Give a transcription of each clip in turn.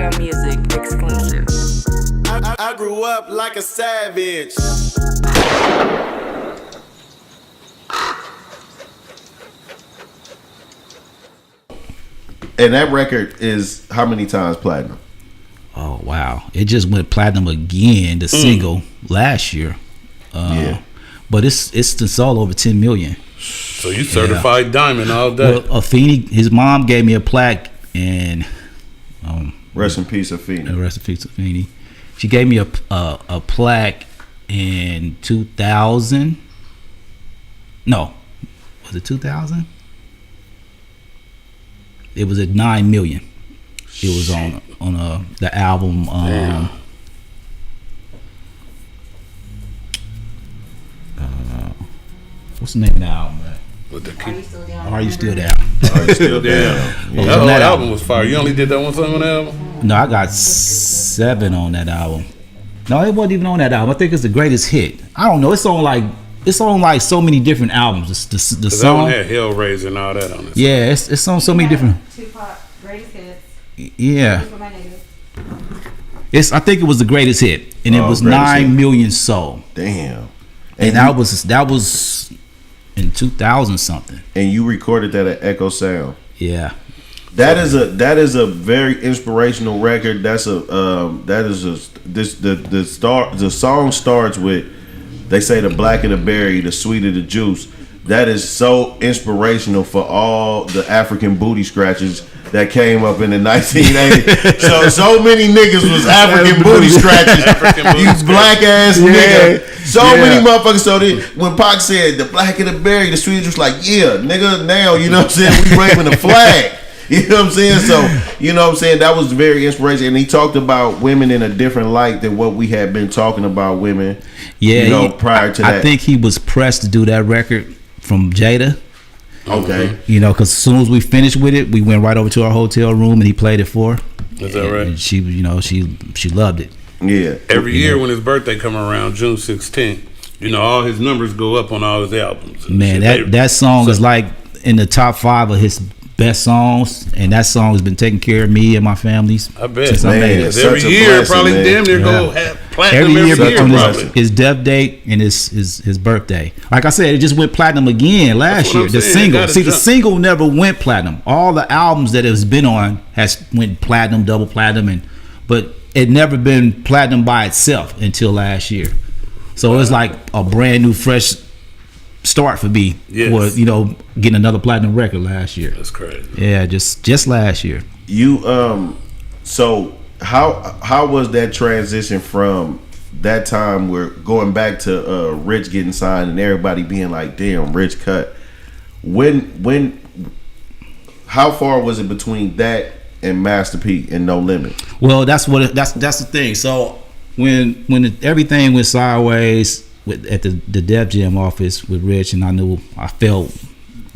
Your Music exclusive. I grew up like a savage. And that record is how many times platinum? Oh wow! It just went platinum again. The single last year. Yeah. But it's all over 10 million. So you certified diamond all day. Well, Afeni, his mom gave me a plaque, and Rest in peace, Afeni. rest in peace, Afeni. She gave me a plaque in 2000. No, was it 2000? It was at 9 million. It was on the album. What's the name of the album, man? With the Are you still down? Are You Still Down? Are you still down? Oh, That on whole that album was fire. You only did that one song on the album? No, I got 7 on that album. No, it wasn't even on that album. I think it's the greatest hit. I don't know. It's on like so many different albums. It's the That song. one had Hellraiser and all that on it. Yeah, it's on so many different. Tupac, greatest hits. Yeah, For my niggas. I think it was the greatest hit, and it was greatest 9 hit. million sold. Damn. And that was in 2000 something. And you recorded that at Echo Sound. Yeah. That is a very inspirational record. The song starts with, they say, the blacker the berry, the sweeter the juice. That is so inspirational for all the African booty scratches that came up in the 1980s. so many niggas was African booty scratches. You black ass nigga. So many motherfuckers. So when Pac said the blacker the berry, the sweeter juice, like, yeah, nigga, now, you know what I'm saying, we waving the flag. You know what I'm saying? So, you know what I'm saying? That was very inspirational. And he talked about women in a different light than what we had been talking about women. Yeah, prior to that. I think he was pressed to do that record from Jada. Okay. You know, because as soon as we finished with it, we went right over to our hotel room and he played it for her. Is that right? And she, you know, she loved it. Yeah. Every year when his birthday come around, June 16th, you know, all his numbers go up on all his albums. Man, that song is like in the top 5 of his best songs, and that song has been taking care of me and my families. I bet. Since I made it. Every such a year, blessing, probably man. damn near go have platinum Every year between probably. his death date and his birthday. Like I said, it just went platinum again last That's what year. I'm The saying. single, Gotta see, the jump. single never went platinum. All the albums that it's been on has went platinum, double platinum, but it never been platinum by itself until last year. So it was like a brand new, fresh start for me. Yes. For, you know, getting another platinum record last year. That's crazy. Yeah, just last year. You so how was that transition from that time where going back to Rich getting signed and everybody being like, damn, Rich cut? When how far was it between that and Master P and No Limit? Well, that's the thing. So when everything went sideways at the Def Jam office with Rich, and I felt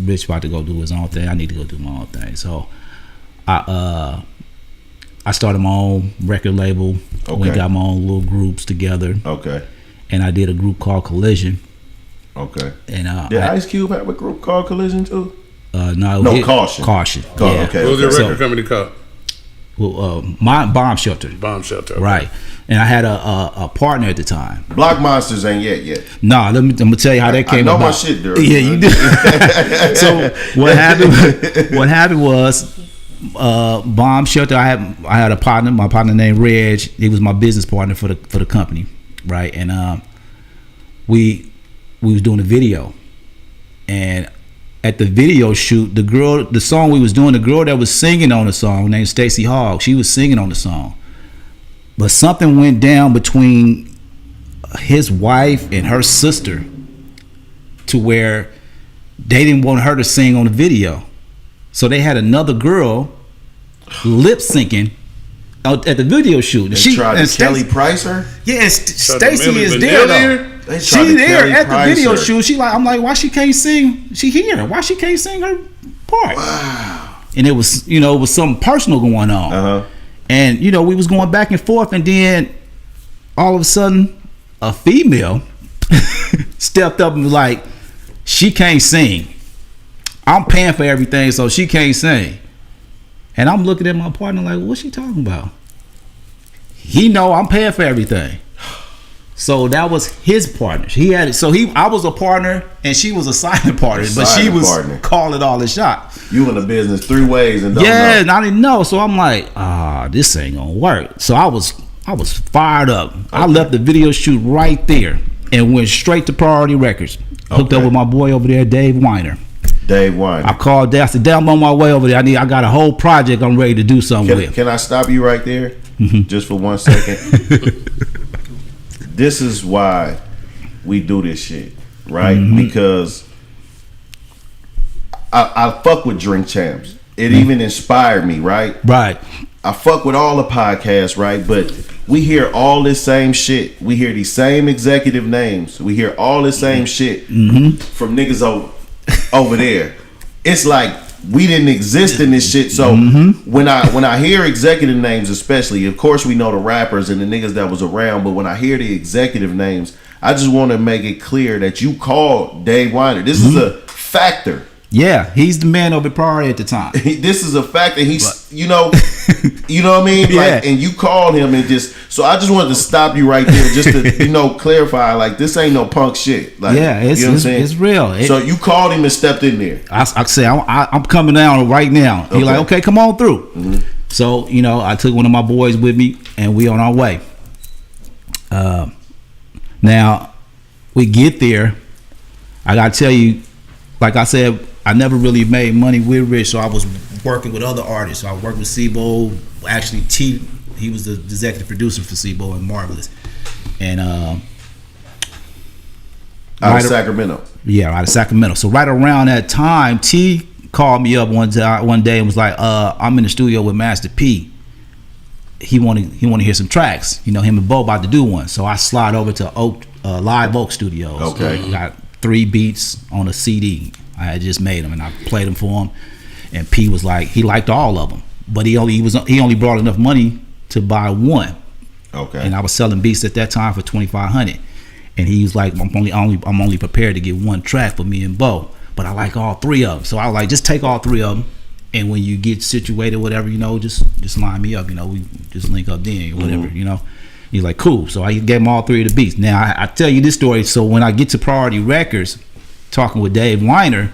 Rich about to go do his own thing. I need to go do my own thing. So I started my own record label. Okay. We got my own little groups together. Okay. And I did a group called Collision. Okay. And did Ice Cube have a group called Collision too? No, Caution. Caution. Yeah. Okay. What was your So- record company called? Well, my Bomb Shelter. Bomb Shelter. Okay. Right. And I had a partner at the time. Block Monsters ain't yet. No, I'm gonna tell you how that came I know about. my shit, Daryl. Yeah, you do. So what happened was Bomb Shelter. I had a partner, my partner named Reg. He was my business partner for the company, right? And we was doing a video, and at the video shoot, the song we was doing, the girl that was singing on the song named Stacey Hogg, she was singing on the song. But something went down between his wife and her sister to where they didn't want her to sing on the video. So they had another girl lip syncing at the video shoot. They tried to Kelly Price her? Yeah, and Stacey Milli is there Vanilli? though. They tried She to there Kelly at the Price video her. shoot. I'm like, why she can't sing? She here. Why she can't sing her part? Wow. And it was, it was something personal going on. Uh-huh. And we was going back and forth, and then all of a sudden, a female stepped up and was like, she can't sing. I'm paying for everything, so she can't sing. And I'm looking at my partner like, what's she talking about? he know I'm paying for everything. So that was his partner. He had it. So I was a partner and she was a silent partner, but she was calling all the shots. You in the business 3 ways and don't know. And I didn't know. So I'm like, this ain't gonna work. So I was fired up. Okay. I left the video shoot right there and went straight to Priority Records. Hooked up with my boy over there, Dave Weiner. I called Dave. I said, Dave, I'm on my way over there. I got a whole project I'm ready to do something with. Can I stop you right there? Just for 1 second? This is why we do this shit, right? Because I fuck with Drink Champs. It even inspired me, right? Right. I fuck with all the podcasts, right? But we hear all this same shit. We hear these same executive names. We hear all this same shit from niggas over there. It's like we didn't exist in this shit. So when I hear executive names, especially, of course we know the rappers and the niggas that was around, but when I hear the executive names, I just want to make it clear that you called Dave Weiner. This is a factor. Yeah, he's the man over Priority at the time. This is a fact that he's, you know what I mean? Yeah. Like, and you called him and so I just wanted to stop you right there just to, clarify, like, this ain't no punk shit. Like, it's, you know what I'm saying? It's real. So you called him and stepped in there. I say, I'm coming down right now. He's like, okay, come on through. So, I took one of my boys with me and we on our way. Now, we get there. I got to tell you, like I said, I never really made money with Rich, so I was working with other artists. So I worked with Sebo. Actually, he was the executive producer for Sebo and Marvelous. And out of Sacramento. Yeah, out of Sacramento. So right around that time, T called me up one day and was like, "I'm in the studio with Master P. He want to hear some tracks. Him and Bo about to do one." So I slide over to Live Oak Studios. Okay, got 3 beats on a CD. I had just made them and I played them for him. And P was like, he liked all of them, but he only brought enough money to buy one. Okay. And I was selling beats at that time for $2,500, and he was like, I'm only prepared to get 1 track for me and Bo, but I like all 3 of them. So I was like, just take all 3 of them, and when you get situated, whatever, just line me up. We just link up then, or whatever. He's like, cool. So I gave him all 3 of the beats. Now I tell you this story. So when I get to Priority Records, talking with Dave Weiner,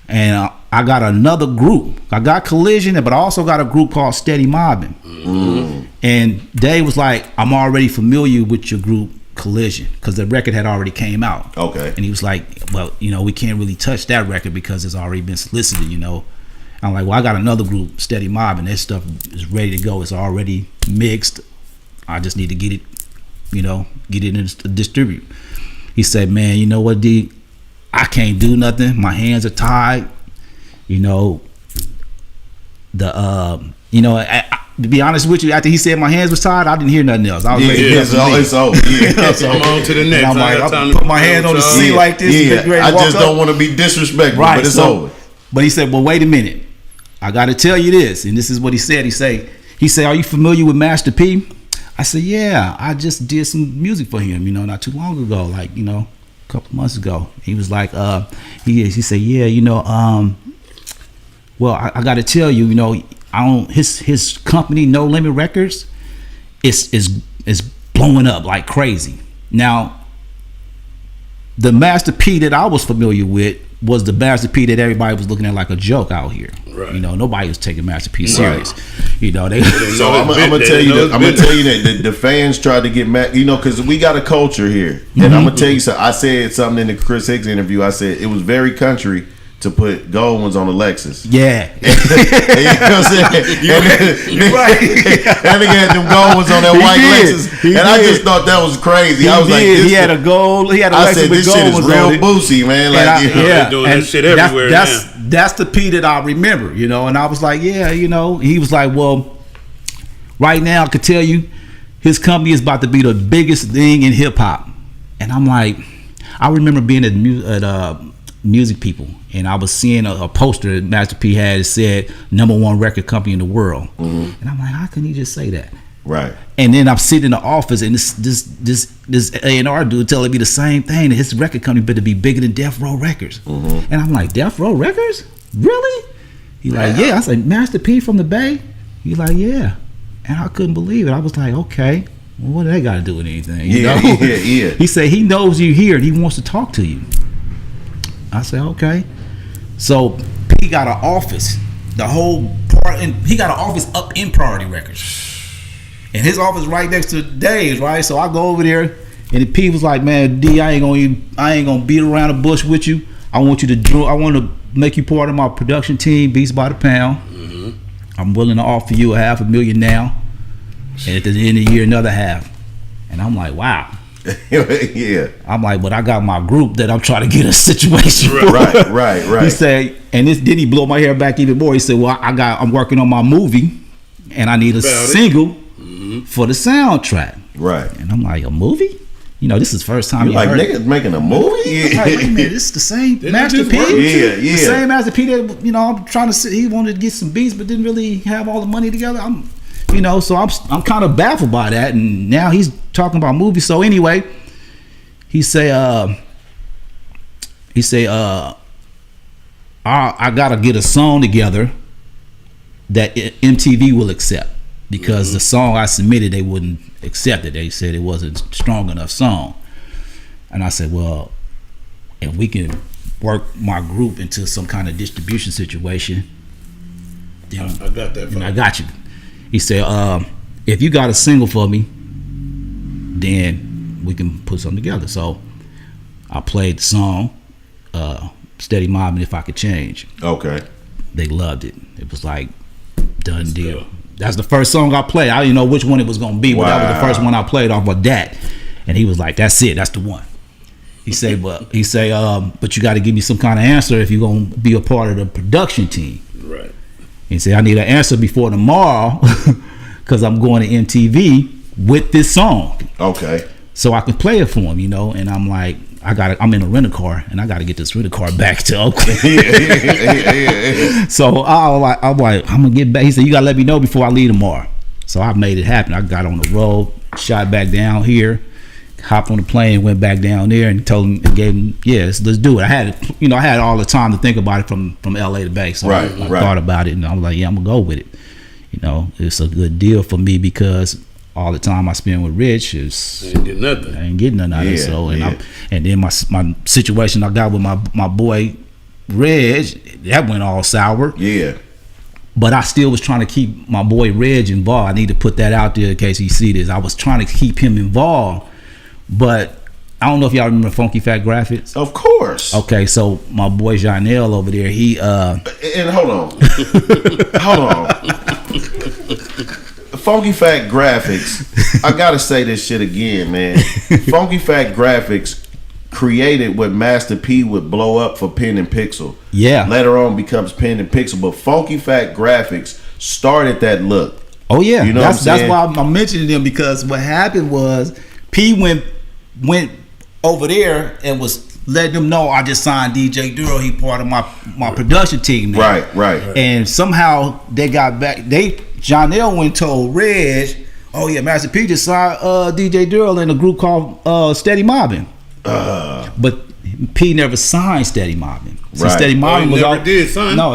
and I got another group. I got Collision, but I also got a group called Steady Mobbing. And Dave was like, I'm already familiar with your group Collision, because the record had already came out. Okay. And he was like, well, we can't really touch that record because it's already been solicited. I'm like, well, I got another group, Steady Mobbing. That stuff is ready to go. It's already mixed. I just need to get it, get it and distribute. He said, man, you know what, D? I can't do nothing. My hands are tied. To be honest with you, after he said my hands was tied, I didn't hear nothing else. I was ready to it's over. So, I'm on to the next. I'm like, I put my hand on the seat like this. I just don't want to be disrespectful, right, but it's over. But he said, well, wait a minute. I got to tell you this. And this is what he said. He said, are you familiar with Master P? I said, yeah, I just did some music for him, not too long ago, like, a couple months ago. He was like, he said, yeah, well, I got to tell you, I don't, his company, No Limit Records, is blowing up like crazy. Now, the Master P that I was familiar with was the Master P that everybody was looking at like a joke out here. Right. Nobody was taking Master P serious. Right. So I'm gonna tell you that the fans tried to get mad, because we got a culture here, and I'm gonna tell you something. I said something in the Chris Hicks interview. I said it was very country to put gold ones on the Lexus. Yeah. You know what I'm saying? You're right. That nigga had them gold ones on that white Lexus. And I just thought that was crazy. I was like, he had a Lexus with gold ones on it. I said, this shit is real boozy, man. Like, they're doing that shit everywhere that's the P that I remember, and I was like, yeah, he was like, well, right now I could tell you his company is about to be the biggest thing in hip hop. And I'm like, I remember being at Music People, and I was seeing a poster that Master P had. It said #1 record company in the world. And I'm like, how can he just say that? Right. And then I'm sitting in the office, and this A&R dude telling me the same thing, that his record company better be bigger than Death Row Records. And I'm like, Death Row Records? Really? He like, yeah. I said, Master P from the Bay? He like, yeah. And I couldn't believe it. I was like, okay, well, what do they got to do with anything? You Yeah, know? yeah. He said he knows you here and he wants to talk to you. I said, okay. So P got an office, the whole part, and he got an office up in Priority Records. And his office right next to Dave's, right? So I go over there, and P was like, man, D, I ain't gonna beat around the bush with you. I want to make you part of my production team, Beats by the Pound. I'm willing to offer you $500,000 now, and at the end of the year, another half. And I'm like, wow. Yeah. I'm like, but I got my group that I'm trying to get a situation for. Right. He said, and then he blew my hair back even more. He said, well, I'm working on my movie, and I need a single for the soundtrack. Right. And I'm like, a movie? You know, this is the first time you like niggas making a movie? Yeah. Like, wait a minute, this is the same Master P? Yeah. The same Master P that, you know, I'm trying to he wanted to get some beats but didn't really have all the money together. So I'm kind of baffled by that, and now he's talking about movies. So anyway, he say I gotta get a song together that MTV will accept, because the song I submitted, they wouldn't accept it. They said it wasn't a strong enough song. And I said, well, if we can work my group into some kind of distribution situation, then I got that. I got you. He said, if you got a single for me, then we can put something together. So I played the song, Steady Mobbing, If I Could Change. Okay. They loved it. It was like, done deal. That's the first song I played. I didn't know which one it was going to be, but that was the first one I played off of that. And he was like, that's it. That's the one. He say, but you got to give me some kind of answer if you're going to be a part of the production team. Right. He said, I need an answer before tomorrow because I'm going to MTV with this song. Okay. So I can play it for him, you know. And I'm like, I'm in a rental car and I got to get this rental car back to Oakland. Yeah. So I'm like, I'm gonna get back. He said, you gotta let me know before I leave tomorrow. So I made it happen. I got on the road, shot back down here, hopped on the plane, went back down there, and told him and gave him, let's do it. I had all the time to think about it from LA to Bay. So I thought about it and I was like, I'm gonna go with it. You know, it's a good deal for me because all the time I spend with Rich is ain't getting nothing. I ain't getting nothing out of it. So and then my situation I got with my boy Reg, that went all sour. Yeah. But I still was trying to keep my boy Reg involved. I need to put that out there in case he see this. I was trying to keep him involved, but I don't know if y'all remember Funky Fat Graphics. Of course. Okay, so my boy Janelle over there, he and hold on. Funky Fat Graphics. I gotta say this shit again, man. Funky Fat Graphics created what Master P would blow up for Pen and Pixel. Yeah. Later on becomes Pen and Pixel, but Funky Fat Graphics started that look. Oh yeah, you know that's why I'm mentioning them, because what happened was P went over there and was letting them know I just signed DJ Daryl. He part of my production team now. Right. And somehow they got back. Janelle went and told Reg, oh yeah, Master P just signed DJ Daryl in a group called Steady Mobbing. But P never signed Steady Mobbing. See, Steady Mobbing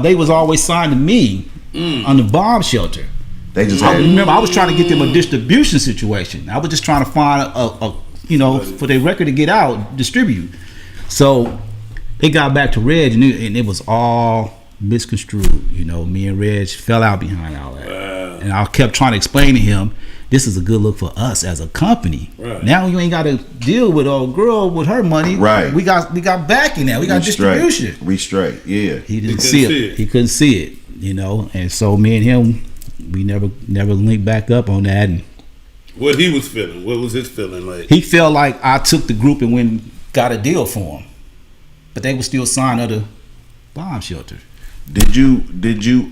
they was always signed to me on the bomb shelter. They just I was trying to get them a distribution situation. I was just trying to find for their record to get out, distribute. So it got back to Reg, and it was all misconstrued. You know, me and Reg fell out behind all that. And I kept trying to explain to him, this is a good look for us as a company. Right. Now you ain't got to deal with old girl with her money. Right. We got backing now. We got distribution. We straight. Yeah. He didn't see it. He couldn't see it. You know, and so me and him, we never linked back up on that. And what he was feeling? What was his feeling like? He felt like I took the group and went and got a deal for him, but they were still signed under bomb shelter. Did you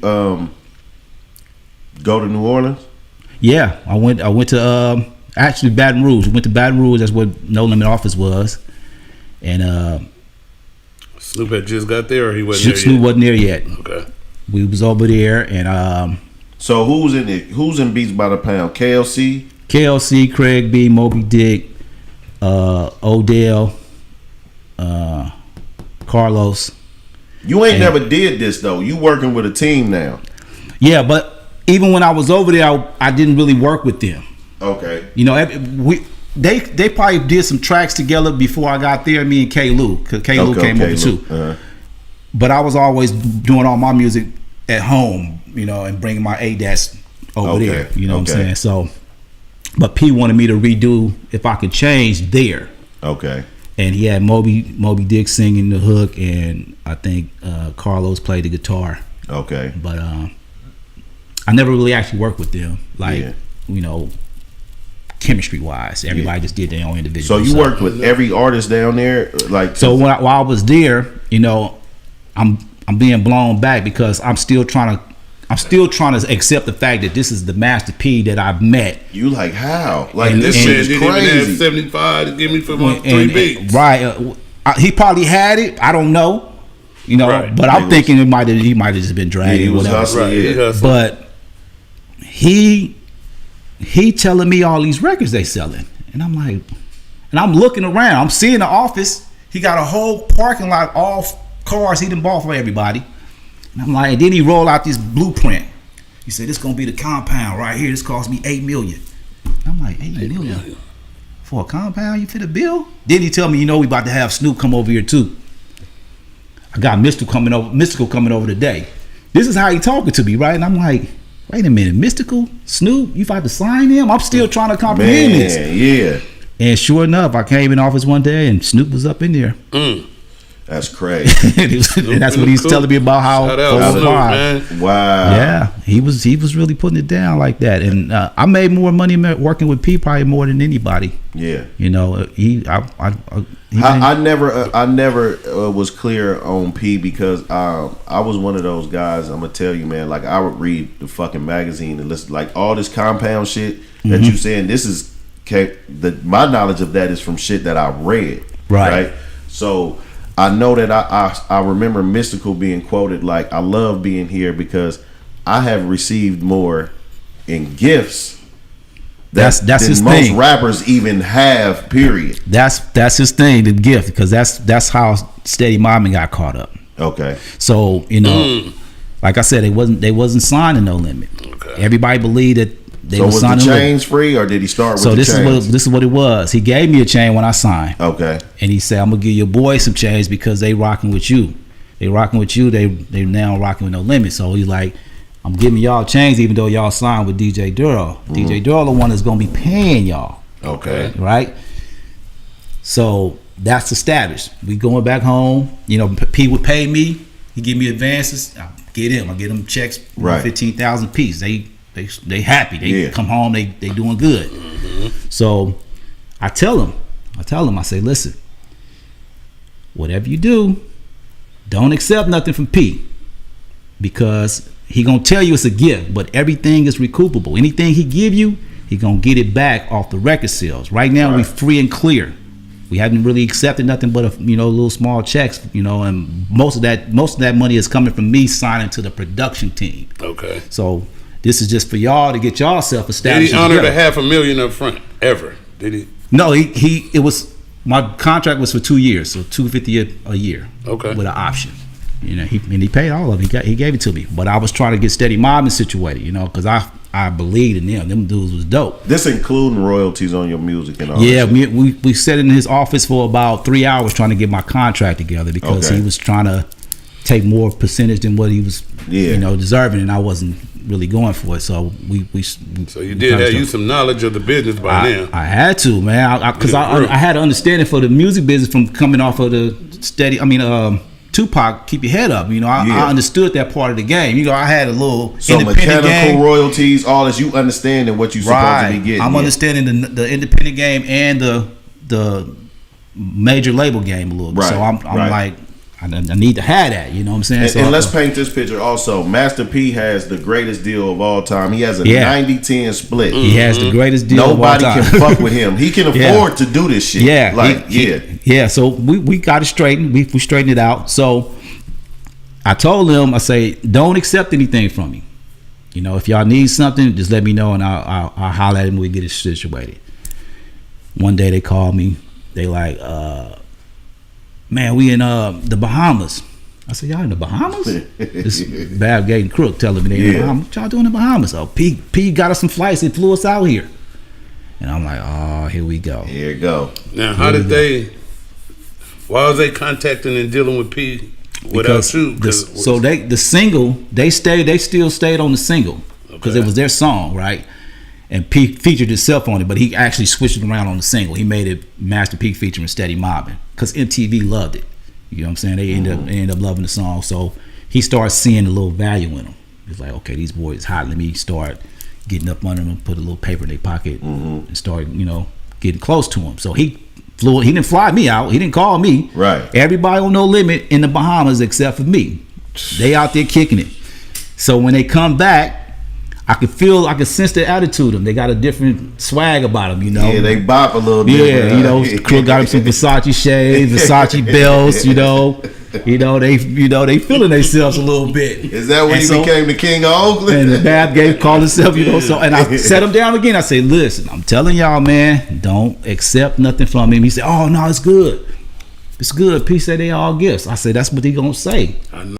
go to New Orleans? Yeah, I went to actually Baton Rouge. We went to Baton Rouge. That's what No Limit office was, and Snoop had just got there, or he wasn't there yet? Snoop wasn't there yet. Okay, we was over there, and so who's in it? Who's in Beats by the Pound? KLC, Craig B, Moby Dick, Odell, Carlos. You ain't never did this though. You working with a team now. Yeah, but even when I was over there, I didn't really work with them. Okay. You know, they probably did some tracks together before I got there. Me and K. Lou, because K. Lou came over too. But I was always doing all my music at home, you know, and bringing my ADATs over there. You know what I'm saying? So, but P wanted me to redo If I Could Change there. Okay. And he had Moby Dick singing the hook, and I think Carlos played the guitar. Okay. But I never really actually worked with them, like you know, chemistry wise. Everybody just did their own individual. So you worked with every artist down there, like. So while I was there, you know, I'm being blown back because I'm still trying to accept the fact that this is the Master P that I've met. You like how? Like And this this shit man is didn't even crazy. have 75 to give me for my 3 beats. Right. He probably had it. I don't know. You know, Right. but I'm thinking he might have just been dragging. He was whatever. hustling, Right, he hustled. But he telling me all these records they selling, and I'm like, and I'm looking around. I'm seeing the office. He got a whole parking lot, all cars he done bought for everybody. And I'm like, and then he rolled out this blueprint. He said, "This gonna be the compound right here. This cost me $8 million." And I'm like, $8 million for a compound? You fit a bill? Then he tell me, you know, we about to have Snoop come over here too. I got Mystical coming over today. This is how he talking to me, right? And I'm like, wait a minute, Mystical, Snoop, you about to sign him? I'm still trying to comprehend this. Yeah. And sure enough, I came in office one day and Snoop was up in there. That's crazy. And that's what he's telling me about how. Shout out Snoop, man. Wow. Yeah, he was really putting it down like that, and I made more money working with P probably more than anybody. Yeah. You know, I never was clear on P because I was one of those guys. I'm gonna tell you, man. Like I would read the fucking magazine and listen, like all this compound shit that you saying. This is my knowledge of that is from shit that I read. Right. So I know that I remember Mystical being quoted like, "I love being here because I have received more in gifts." That's his most thing. rappers even have. Period. That's his thing, the gift, because that's how Steady Mobbing got caught up. Okay. So you know, like I said, they wasn't signing No Limit. Okay. Everybody believed that they So was was the signing. chains free, or did he start with So the this chains? is what it was. He gave me a chain when I signed. Okay. And he said, "I'm gonna give your boys some chains because they rocking with you. They rocking with you. They now rocking with No Limit." So he's like, "I'm giving y'all chains even though y'all signed with DJ Daryl. DJ Daryl the one that's gonna be paying y'all." Okay. Right. So that's established. We going back home. You know, P would pay me. He give me advances. I get him checks. Right. 15,000 piece. They happy. They come home. They doing good. So I tell him. I say, listen, whatever you do, don't accept nothing from P, because he gonna tell you it's a gift, but everything is recoupable. Anything he give you, he gonna get it back off the record sales. Right now, we free and clear. We haven't really accepted nothing but little small checks, and most of that money is coming from me signing to the production team. Okay. So this is just for y'all to get y'all self Did established. he honor the $500,000 up front ever? Did he? No, it was, my contract was for 2 years, so $250 a year. Okay. With an option. He paid all of it. He gave it to me. But I was trying to get Steady Mobbing situated, because I believed in them. Them dudes was dope. This including royalties on your music and all. Yeah, that shit. we sat in his office for about 3 hours trying to get my contract together because he was trying to take more percentage than what he was deserving, and I wasn't really going for it. So So you did have you some knowledge of the business by now. I had to, man, because I had an understanding for the music business from coming off of the Tupac, Keep Your Head Up. I understood that part of the game. I had a little so independent mechanical game. Royalties, all this, you understanding what you supposed to be getting. I'm understanding the independent game and the major label game a little bit. So I'm like, I need to have that. You know what I'm saying? And let's paint this picture also. Master P has the greatest deal of all time. He has a 90-10 split. He has the greatest deal Nobody of all time. can fuck with him. He can afford to do this shit. Yeah. So we got it straightened. We straightened it out. So I told him, I say, don't accept anything from me. If y'all need something, just let me know and I'll holler at him when we get it situated. One day they called me. They like, man, we in the Bahamas. I said, y'all in the Bahamas? This Bab Gate and Crook telling me they in the Bahamas. What y'all doing in the Bahamas? Oh, P got us some flights and flew us out here. And I'm like, oh, here we go. Here you go. Now, how did they? Why was they contacting and dealing with P without you? So the single they still stayed on the single because it was their song, right? And P featured himself on it, but he actually switched it around on the single. He made it Master P featuring Steady Mobbing because MTV loved it. You know what I'm saying? They ended up loving the song, so he started seeing a little value in them. He's like, okay, these boys hot. Let me start getting up under them, put a little paper in their pocket, and start, getting close to him. So he flew. He didn't fly me out. He didn't call me. Right. Everybody on No Limit in the Bahamas except for me. They out there kicking it. So when they come back, I could sense their attitude. They got a different swag about them, Yeah, they bop a little bit. Yeah, Crook got him some Versace shades, Versace belts. They feeling themselves a little bit. Is that when he became the king of Oakland? And the Bab Gate called himself, So, and I set him down again. I say, listen, I'm telling y'all, man, don't accept nothing from him. He said, oh no, it's good. It's good. P said they all gifts. I said, that's what he gonna say.